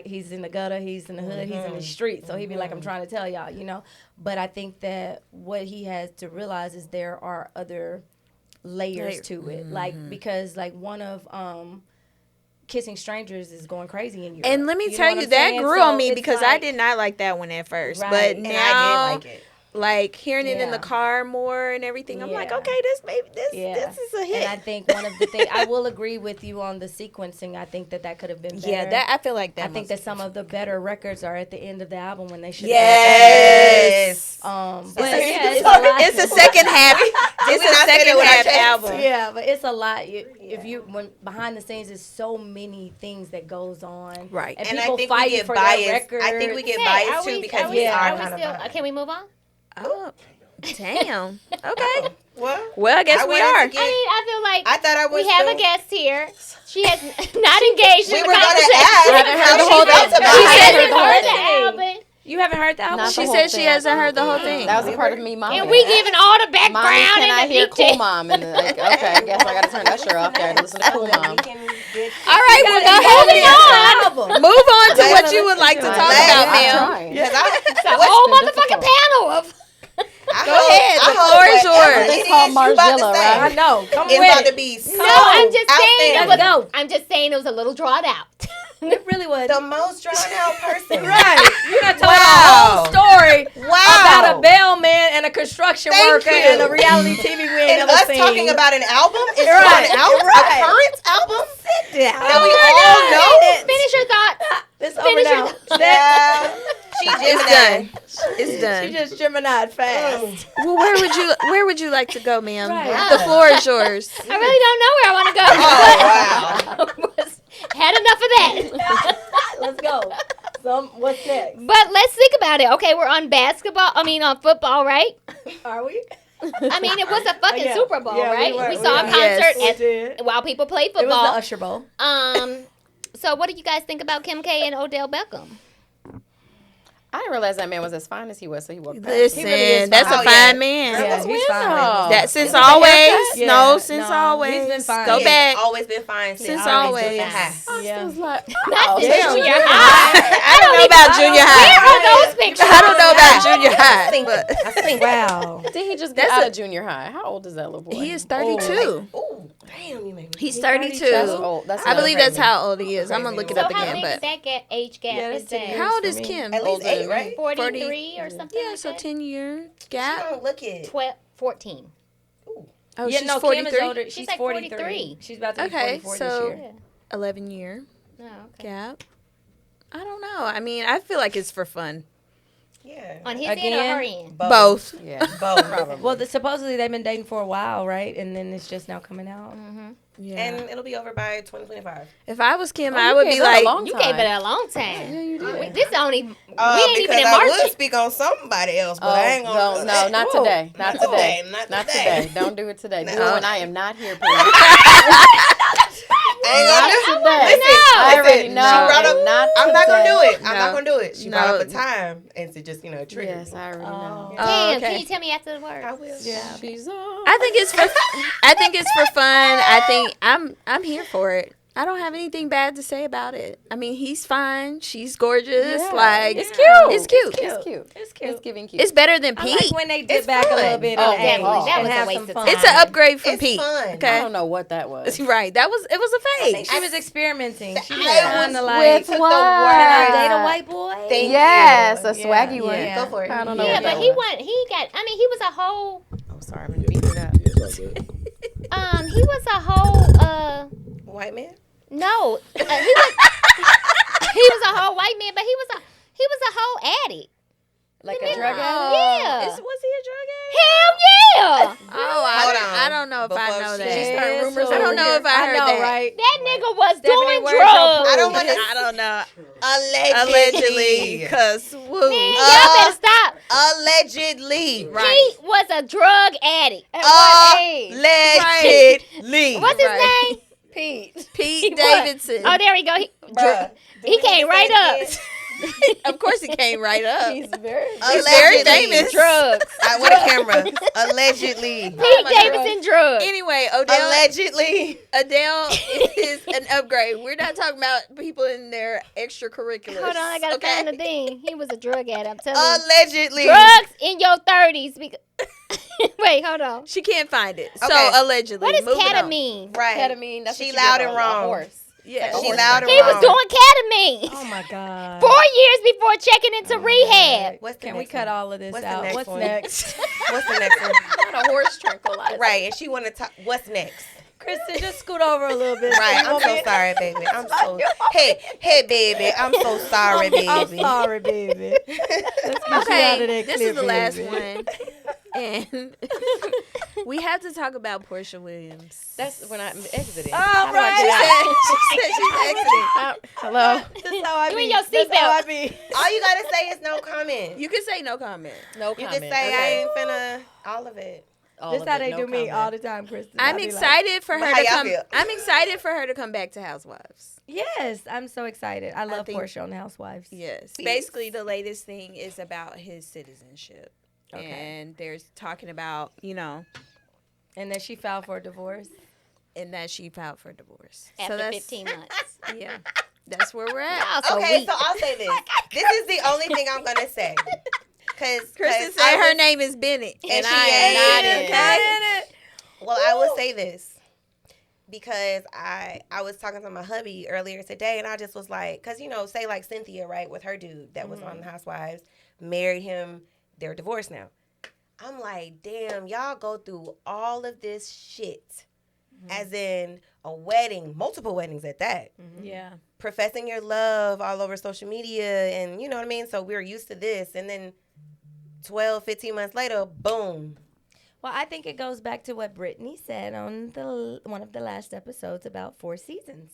He's in the gutter, he's in the hood, he's in the street. So he'd be like, I'm trying to tell y'all, you know. But I think that what he has to realize is there are other layers to it. Like, because like one of Kissing Strangers is going crazy in Europe. And let me tell you, that grew on me because I did not like that one at first. But now I did like it. Like hearing it in the car more and everything, I'm like, okay, this is a hit. And I think one of the things, I will agree with you on the sequencing. I think that could have been better. Yeah, I feel like that. I think that some of the better records are at the end of the album when they should. Yes. But it's the second half. It's the second half album. Yeah, but it's a lot. When behind the scenes, there's so many things that goes on. Right. And I think we get biased. I think we get biased too because we are kind of biased. Can we move on? Oh, damn. Okay. Well, I guess we are. I feel like I thought I was. We have a guest here. She has not engaged in the We were going to ask. conversation. She hasn't heard the album. You haven't heard the album? Not She the said whole she thing. hasn't heard the whole thing. That was a part of me, mom. And we giving all the background Mommy, can I and the hear details. Cool Mom? And like, okay, I guess I got to turn that shirt off there to listen to Cool Mom. All right, we're going to move on to what you would like to talk about, ma'am. It's a whole motherfucking panel of. Go ahead. The floor is yours. It's called Margilla, right? I know. Come it's with about it. to be No, I'm just saying. Let's go. I'm just saying it was a little drawn out. It really was. the most drawn out person. Right. You're not telling a whole story about a bellman and a construction worker and a reality TV we ain't And never us seen. talking about an album is Right. drawn out. Right. A current album Sit down. that we all know. Finish your thought. It's Finish over your now. Yeah. It's done. It's done. She just Gemini'd fast. Well, where would you like to go, ma'am? Right. The floor is yours. I really don't know where I want to go. Oh, wow. Had enough of that. Let's go. What's next? But let's think about it. Okay, we're on on football, right? Are we? I mean, it was a fucking Yeah. Super Bowl, Yeah, right? we saw a were. concert We did. while people played It was the football. Usher Bowl. So what do you guys think about Kim K and Odell Beckham? I didn't realize that man was as fine as he was, so he walked past. Listen, He really is that's fine. a fine man. Yeah, he's fine. That since Is it the always, haircut? no, since no, always. he's been fine. Go He back. Always been fine. Since always been always. fine. Yeah. I was like, Not since damn. junior high. I don't know about junior Where high. are those pictures? I don't know about junior high. But I think. Wow. did he just get out of junior high? How old is that little boy? he is 32. Ooh, damn, you made me. He's That's 32. old. That's I believe that's crazy. how old he is. I'm gonna look it So up how again. big is But that age gap? Yeah, is that's 10 that years. how old for is me. Kim? At least Older 8, than right? 43 or something Yeah, like so that? 10-year I gap. don't look it. 14. Oh, Yeah, she's no, 43. Kim is older. She's like 43. 43. She's about to be Okay, 44 so- this year. 11-year Oh, okay. gap. I don't know. I mean, I feel like it's for fun. Yeah. On his end or Again? her end? Both. Yeah, Both. probably. Well, supposedly they've been dating for a while, right? And then it's just now coming out. Yeah. And it'll be over by 2025. If I was Kim, Oh, I you would gave be that a like, long You time. gave it a long time. Yeah, you did. This only we ain't even Because in I March. would speak on somebody else, but Oh, I ain't no, gonna. no, not Whoa. today. Not No, today. not Not today. today. Don't do it today. Do it No. when I am not here, please. I ain't gonna do it. today. Listen, I already listen, know. she brought up, Not I'm not gonna do today. it. I'm not gonna do it. She brought No. up a time and to just, trigger. Yes, I already know. Damn, okay. can you tell me after the word? I will. Yeah. She's on. I think it's for fun. I think I'm here for it. I don't have anything bad to say about it. I mean, he's fine. She's gorgeous. Yeah. Like, It's cute. It's cute. It's cute. It's cute. It's giving cute. It's better than I Pete. like when they dip It's back a fun. little bit Oh, in age definitely. That and was a have waste some of fun. time. It's an upgrade from It's Pete. fun. I Okay. don't know what that was. Right. It was a phase. She was experimenting. She was I trying was to like, with can what? I date a white boy? Thank Yes, you. a swaggy one. Yeah. Go for it. I don't know. Yeah, what but that he was. went. He got. I mean, he was a whole. Oh, sorry, I'm gonna beat it up. Yeah, it's all good. He was a whole. White man? No, he was. He was a whole white man, but he was a whole addict. Like a Remember? drug addict? Yeah. Was he a drug addict? Hell yeah. Oh, Hold on. I don't know if I Before know she that. start rumors I don't know if I heard know, that. right? That nigga was Stephanie, doing where's your drugs. I don't want to. I don't know. Allegedly. Because woo. Man, y'all better stop. Allegedly. Right. He was a drug addict. At what age? Allegedly. What's his Right. name? Pete. Pete was. Davidson. Oh, there we go. Bruh. He came right up. Of course, he came right up. He's very. He's very Allegedly. famous. Drugs. I want a camera. Allegedly. Pete Davidson drugs. Anyway, Odell. Allegedly. Adele is an upgrade. We're not talking about people in their extracurriculars. Hold on, I gotta okay? find the thing. He was a drug addict. I'm telling Allegedly. you. Drugs in your 30s. Wait, hold on. She can't find it. Okay. So allegedly. What is moving on. ketamine? Right. Ketamine. That's She what you loud get and on a wrong. horse. Yeah. She horse loud and He wrong. was doing ketamine. Oh my God. 4 years before checking into rehab. What's the Can we next cut one? all of this What's the out? next What's one? next? What's the next one? Not a horse tranquilizer. Right. And she want to talk. What's next? Kristen, just scoot over a little bit. Right. You I'm want so me- sorry, baby. I'm so. Hey, baby. I'm so sorry, baby. I'm sorry, baby. Let's get you out of Okay, that this clip, is the last baby. one. And we have to talk about Portia Williams. That's when I'm exiting. Oh, How do I right. get out? She said she's exiting. Hello. That's how I You be. in your That's how I seatbelt. be. All you gotta say is no comment. You can say no comment. No You comment. can say I ain't finna all of it. All This of how it, they no do me comment. all the time, Kristen. I'm I be like, excited for But her how to y'all come. feel? I'm excited for her to come back to Housewives. Yes, I'm so excited. I love think- Portia on Housewives. Yes. Please. Basically, the latest thing is about his citizenship. Okay. And there's talking about, And then she filed for a divorce. and that she filed for divorce. After that's 15 months. Yeah. That's where we're at. Y'all so Okay, weak. so I'll say this. This is the only thing I'm gonna say. Cause Kristen I said her was- name is Bennett. and I she am not ain't. in. Okay. Well, I will say this because I was talking to my hubby earlier today, and I just was like, because say like Cynthia, right, with her dude that was on Housewives, married him, they're divorced now. I'm like, damn, y'all go through all of this shit, as in a wedding, multiple weddings at that, Yeah. professing your love all over social media, and you know what I mean. So we're used to this, and then 12, 15 months later, boom. Well, I think it goes back to what Brittany said on one of the last episodes about 4 seasons.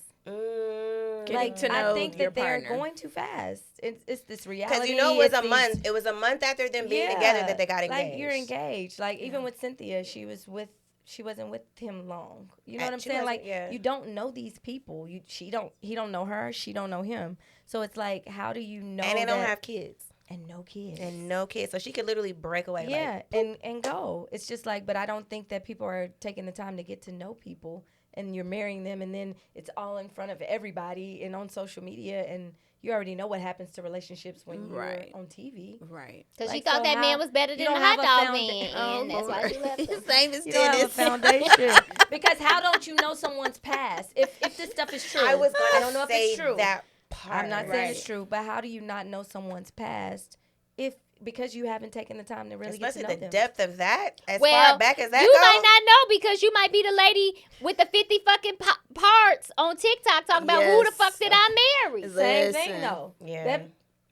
Getting to know I think your that they're partner. going too fast. It's this reality. Because it was it's a these- month. It was a month after them being together that they got engaged. Like you're engaged. Like even with Cynthia, she wasn't with him long. You know what I'm She saying? wasn't, Like yeah. you don't know these people. He don't know her. She don't know him. So it's like, how do you know? And they don't that- have kids. and no kids. And no kids. So she could literally break away. Yeah, and go. It's just like, but I don't think that people are taking the time to get to know people, and you're marrying them, and then it's all in front of everybody and on social media, and you already know what happens to relationships when you're Right. on TV. Right. Because she Like, thought so that how- man was better you than don't the hot have a dog founda- man. Oh, And that's why she left him. His name is You don't have a Dennis. foundation. Because how don't you know someone's past? If this stuff is true. I was I going don't know to if it's say true. that part. I'm not saying Right. it's true, but how do you not know someone's past because you haven't taken the time to really Especially get to know the them? depth of that, as Well, far back as that you goes. might not know because you might be the lady with the 50 fucking parts on TikTok talking about who the Yes. fuck did I marry? Same Listen. thing though. Yeah. That-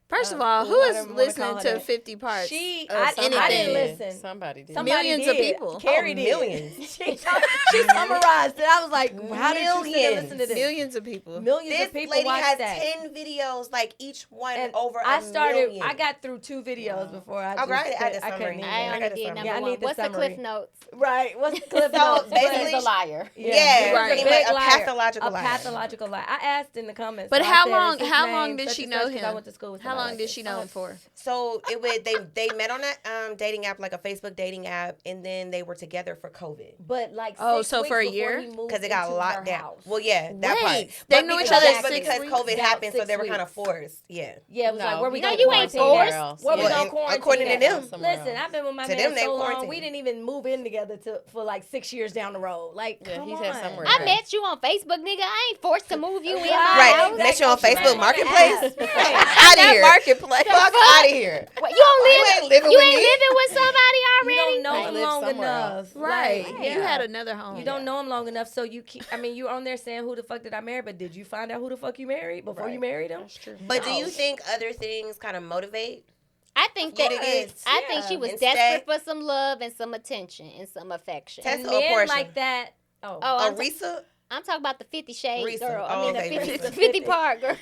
First of all, who I is don't wanna listening call her to that. 50 parts? She- of I anything? didn't listen. Somebody did. Somebody Millions of did. people. Carrie did. millions. she summarized it. I was like, how did you sit and listen to this? Millions of people. Millions This of people lady watched has that. 10 videos, like each one And over I a started. million. I got through 2 videos before I. Oh, just right, I had said the I couldn't summary. even. I got only the did summary. number Yeah, I one. need the What's the summary. cliff notes? Right. What's the clip So, notes? basically- He's a liar. Yeah, Right. pretty Big much a liar. pathological A liar. pathological lie. I asked in the comments. But so I how said, long- "Is his how name long did such she and know such?" 'Cause I him? went to school with How somebody. long did she know him for? So they met on a dating app, like a Facebook dating app, and then they were together for COVID. But like, so for a year? Because it got locked down. Well, yeah, that Wait, part. they But knew each because- other but 6 because weeks? COVID About happened, so 6 they were kind of weeks. forced. Yeah. Yeah, it was like, where we No, gonna you ain't quarantine forced. at? Where we Well, gonna and quarantine according to at? them. Listen, I've been with my To man them, they so long, quarantined. we didn't even move in together for like 6 years down the road. Like, Yeah, come he on. said somewhere. I met you on Facebook, nigga. I ain't forced to move you in my Right. house. Met you on Facebook Marketplace. Out Out of here. Marketplace. Fuck out of here. What, you don't live? You ain't living you with ain't me. living with somebody You already? don't know Like, him live long somewhere enough. else. Right. Like, You had another home. You don't know him long enough, so you keep, I mean, you on there saying, who the fuck did I marry? But did you find out who the fuck you married before you married him? That's true. But do you think other things kind of motivate? I think You that to get- I think she was and desperate stay. for some love and some attention and some affection. Test- And or men portion. like that. Oh, Oh, I'm, Risa? I'm talking about the 50 Shades Risa. girl. Oh, I mean, okay, the 50, Risa. the 50 part girl.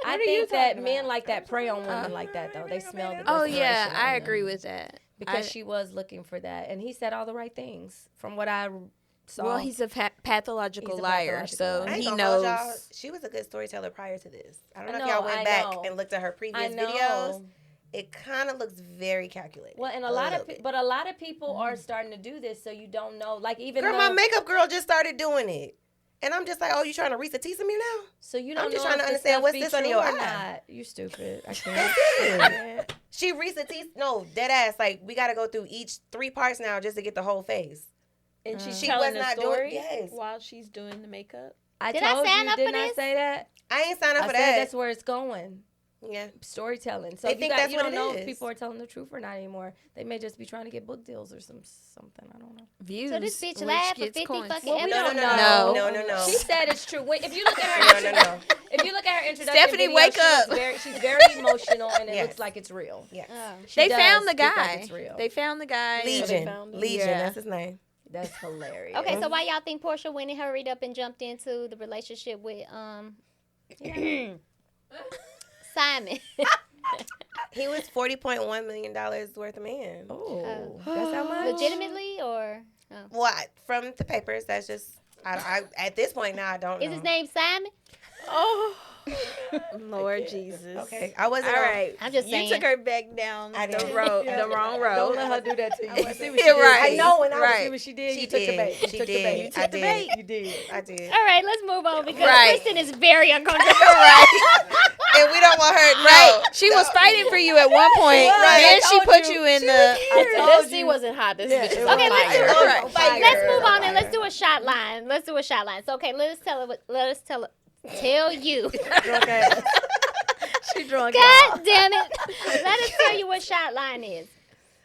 I think that men like that prey on women like that, though. They smell the Oh, desperation yeah. I on them. agree with that. Because she was looking for that. And he said all the right things from what I saw. Well, he's a pathological He's a liar, pathological so liar. I ain't he gonna hold knows. y'all. She was a good storyteller prior to this. I don't know I if y'all know, went I back know. and looked at her I previous know. videos. It kind of looks very calculated. Well, and a lot of bit. but a lot of people are starting to do this, so you don't know. Like even Girl, though, my makeup girl just started doing it. And I'm just like, oh, you trying to Risa Teesa me now? so you don't I'm just know trying if to the understand stuff what's be this under true your or eye. not. You stupid. I can't. She Risa Teesa, no, dead ass. Like, we got to go through each 3 parts now just to get the whole face. And she's She telling was the not doing- story yes. while she's doing the makeup. I Did I told sign you, up for didn't I this? say that? I ain't signed up I for said that. that's where it's going. Yeah. Storytelling. So They you think got, that's you what don't it know if is. people are telling the truth or not anymore. They may just be trying to get book deals or something. I don't know. Views. So this bitch which laughed for gets 50 coins. fucking Well, we No, don't no, know. no, no, no. She said it's true. If you look at her, No, no, no. if you look at her introduction Stephanie, video, wake she looks up. she's very emotional, and it Yes. looks like it's real. Yes. Oh. She They does found the speak like guy. it's real. They found the guy. Legion. found him? Legion, Yeah. that's his name. That's hilarious. Okay, so why y'all think Portia went and hurried up and jumped into the relationship with Simon? He was $40.1 million worth of man. Oh, that's how much? Legitimately or Well, from the papers, that's just, I at this point now, I don't know. is his name Simon? Oh, Lord Jesus. Okay, I wasn't All on- right. I'm just you saying. took her back down I the did. road, the wrong road. Don't let her do that to you. You see what she Yeah, did? right. I know, and I Right. See what she did? She You took the did. bait. You She took the did. bait. I did. You did. I did. All right, let's move on because Right. Kristen is very uncomfortable. And we don't want her, no. Right. She was fighting for you at one point. Right. Then I she told put you. you in the. This scene wasn't hot. This bitch is on Okay, let's do fire. it. On fire. Let's move on and let's do a shot line. Let's do a shot line. So okay, tell you. Okay. She drunk. God damn it. Let us tell you what shot line is.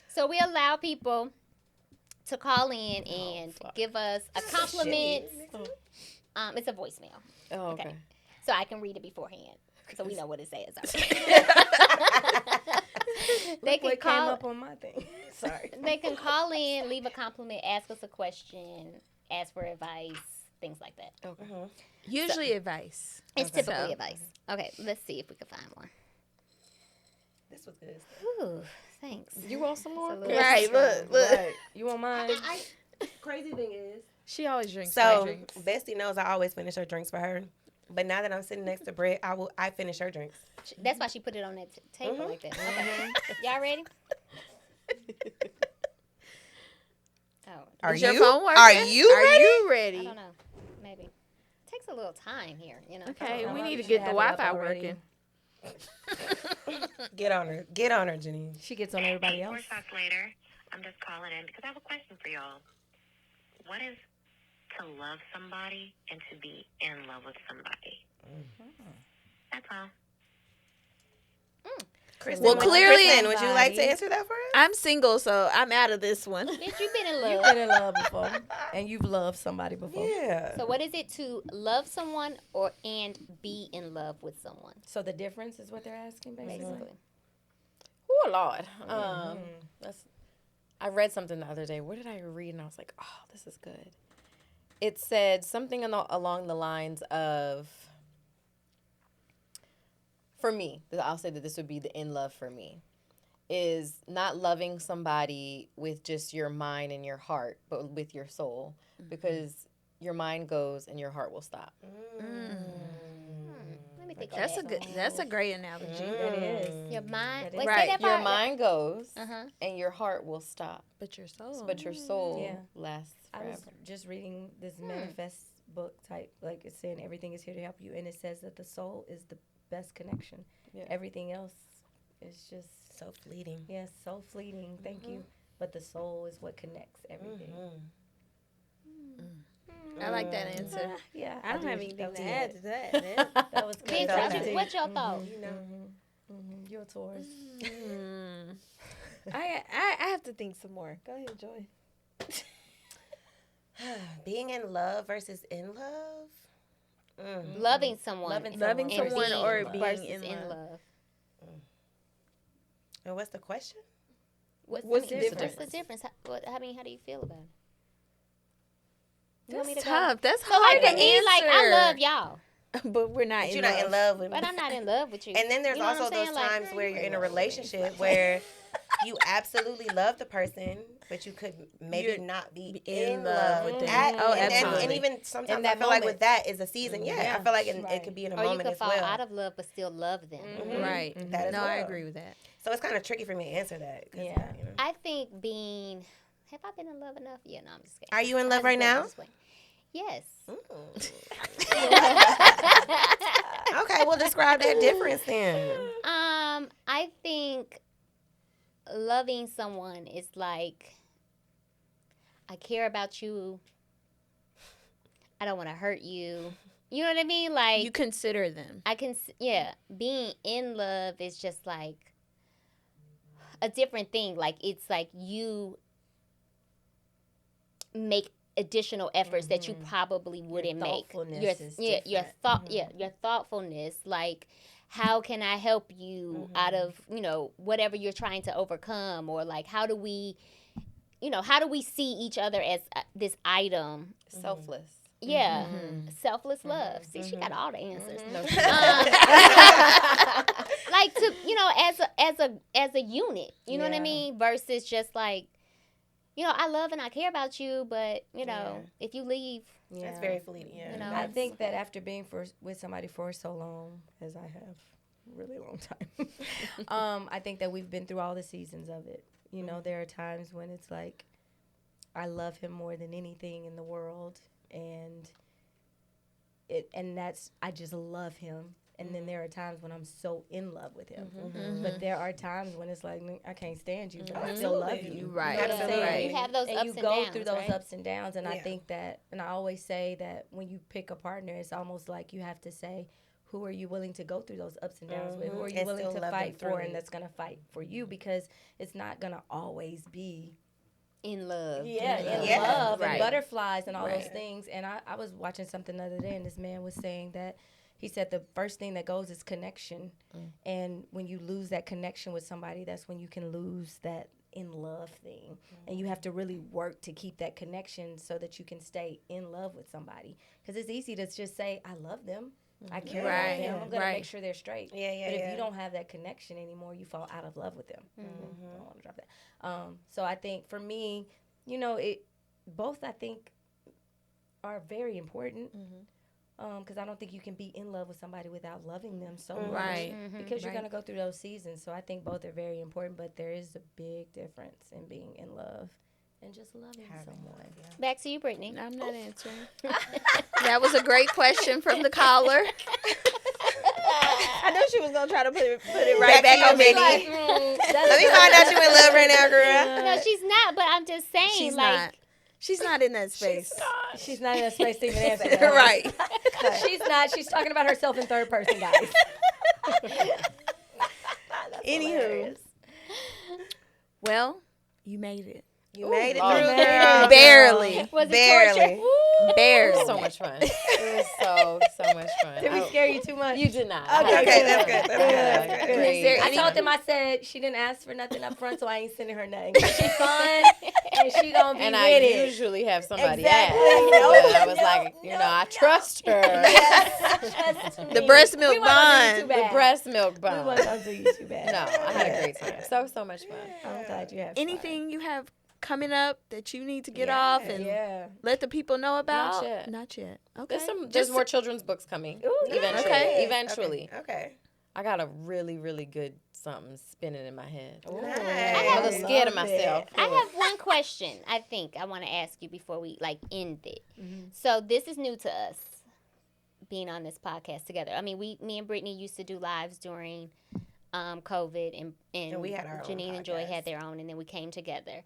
So we allow people to call in and give us a compliment. It's a voicemail. Oh, okay. Okay. So I can read it beforehand. So we know what it says. They can What came call up on my thing? Sorry. they can call in, leave a compliment, ask us a question, ask for advice, things like that. Usually advice. It's Okay. typically So- advice. Okay, let's see if we can find one. This was good. Ooh, thanks. You want some more? It's a little Right. strong. Look. Right. You want mine? Crazy thing is, She always drinks. so drinks. Bestie knows I always finish her drinks for her. But now that I'm sitting next to Britt, I finish her drinks. That's why she put it on that table like that. Okay. Y'all ready? Oh, Are Is you? your phone working? Are you Are ready? you I ready? don't know. Maybe. Takes a little time here, you know. Okay, we Uh-huh. need to You get should the have it up Wi-Fi already. working. Get on her. Get on her, Janeen. She gets on everybody else. 4 shots later, I'm just calling in because I have a question for y'all. What is to love somebody and to be in love with somebody? That's all. Kristen, Well, clearly- Kristen, would you like to answer that for us? I'm single, so I'm out of this one. Bitch, you been in You've love. been in love before, and you've loved somebody before. Yeah. So what is it to love someone and be in love with someone? So the difference is what they're asking, basically. Basically. Oh Lord. I read something the other day. What did I read? And I was like, oh, this is good. It said something along the lines of, for me, I'll say that this would be the in love for me, is not loving somebody with just your mind and your heart, but with your soul, because your mind goes and your heart will stop. Let me think specific. on That's that. a good. That's a great analogy. That is. Your mind. That Wait, is. say Right. that Your part. mind goes, Uh-huh. and your heart will stop, But your soul. but your soul Yeah. lasts I forever. was just reading this manifest book type, like it's saying everything is here to help you, and it says that the soul is the best connection. Yeah. Everything else is just So fleeting. so fleeting. Thank you, but the soul is what connects everything. I like that answer. Yeah, I don't do. have anything That to was add good. to that. That was good. Bitch, That what's was your, what's your thought? You know. You're a Taurus. I have to think some more. Go ahead, Joy. Being in love versus in love. Loving someone. Loving Loving and someone being or in love being versus in love. And what's the question? What's What's the the difference? What's the difference? How do you feel about it? You want me That's to go? tough. That's So hard like to for me, answer. like I love y'all, but we're not. But in you're not in love with me. but I'm not in love with you. And then there's You know what also I'm saying? those Like, times where you're in a relationship where you absolutely love the person, but you could maybe You're not be in in love love with them. at, Oh, and absolutely. even sometimes that I feel like moment. with that is a season. Yeah, I feel like it could be in a or you moment could as fall well. out of love but still love them. Right. That as No, I well. agree with that. So it's kind of tricky for me to answer that. 'Cause, Yeah. you know. I think being. Have I been in love enough? Yeah, no, I'm just kidding. Are you in I love just right wait, I now? just wait. Yes. Okay, well describe that difference then. I think loving someone is like I care about you. I don't want to hurt you. You know what I mean? Like You consider them. I can, being in love is just like a different thing. Like it's like you make additional efforts that you probably wouldn't make. thoughtfulness is Your different. your thoughtfulness. Like how can I help you out of whatever you're trying to overcome, or like how do we see each other as this item? Selfless. Yeah, selfless love. See, she got all the answers. Like to as a unit, you know what I mean? Versus just like, I love and I care about you, but if you leave, That's very fleeting. Yeah. I think that after being with somebody for so long, as I have, really long time, I think that we've been through all the seasons of it. There are times when it's like, I love him more than anything in the world, and that's, I just love him. And then there are times when I'm so in love with him. But there are times when it's like, I can't stand you, but I still love you. Right. You know what I'm saying? Right. you have those And ups you and go downs, through those right? ups and downs, and I Yeah. think that, and I always say that when you pick a partner, it's almost like you have to say, who are you willing to go through those ups and downs with? Who are you And willing still to love them fight for, through and it. that's going to fight for you, because it's not going to always be In love. in Yeah. love Right. and butterflies and all those Right. things. And I was watching something the other day, and this man was saying that he said the first thing that goes is connection. And when you lose that connection with somebody, that's when you can lose that in love thing. And you have to really work to keep that connection so that you can stay in love with somebody. Because it's easy to just say, I love them. I care Right. about them. I'm going to Right. make sure they're straight. Yeah, yeah, But if yeah. you don't have that connection anymore, you fall out of love with them. I don't want to drop that. So I think for me, both I think are very important. Because I don't think you can be in love with somebody without loving them so much. Right. Because you're Right. going to go through those seasons. So I think both are very important, but there is a big difference in being in love and just loving someone. Back to you, Brittany. I'm not answering. That was a great question from the caller. I know she was gonna try to put it right back on me. Brittany. Let me find out you in love right now, girl. No, she's not. But I'm just saying, She's like, not. She's not in that space. She's not in a space to even answer that. Right. She's not. She's talking about herself in third person, guys. Anywho. Well, youade it. You made it Oh, through, made girl. Barely. was it Barely. torture? Barely. So much fun. It was so much fun. Did we scare you too much? You did not. Okay, that's good. That's good. Is there I any- told them, I said she didn't ask for nothing up front, so I ain't sending her nothing. She's fun, and she gonna be And with I it. usually have somebody Exactly. ask. Nope. But I was like, I trust her. The breast milk bun. The breast milk We bun. wasn't gonna do you too bad. No, I had a great time. So much fun. I'm glad you have Anything you have coming up that you need to get off and let the people know about? Not yet. Okay. There's more children's books coming. Eventually. Okay. Eventually. Okay. I got a really, really good something spinning in my head. Nice. I'm a little scared of myself. I have one question I think I want to ask you before we end it. So this is new to us, being on this podcast together. I mean, me and Brittany used to do lives during COVID, and we had our own Janeen and Joy podcast. had their own, and then we came together.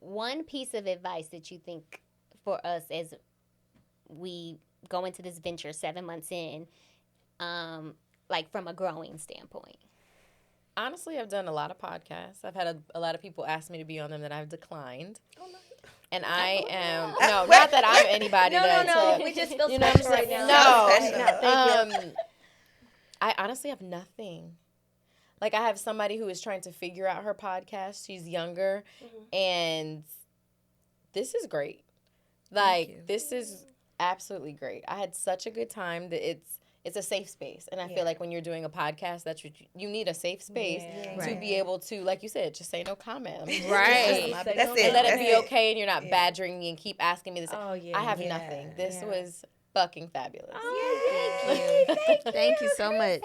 One piece of advice that you think for us as we go into this venture 7 months in, from a growing standpoint? Honestly, I've done a lot of podcasts. I've had a lot of people ask me to be on them that I've declined. Oh, no. And I am not that I'm anybody. No. We just feel you know what special I'm saying? right now. No. Thank you. I honestly have nothing. Like, I have somebody who is trying to figure out her podcast. She's younger, and this is great. Like, this is absolutely great. I had such a good time that it's a safe space. And I feel like when you're doing a podcast, that's what you need, a safe space to be able to, like you said, just say no comment. I mean, Right. That's it. Let it be okay, and you're not badgering me and keep asking me this. Oh, yeah. I have nothing. This was fucking fabulous. Thank you so much.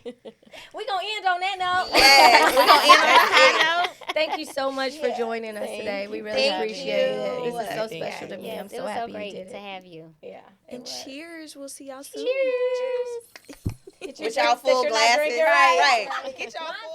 We're going to end on that note. Yes, we're gonna end on that note. Thank you so much for joining us today. We really appreciate it. This is so special to me. I'm It so was happy so great you did to it. have you. Yeah. And cheers. We'll see y'all soon. Cheers. With y'all full glasses. Right. Right. Get y'all full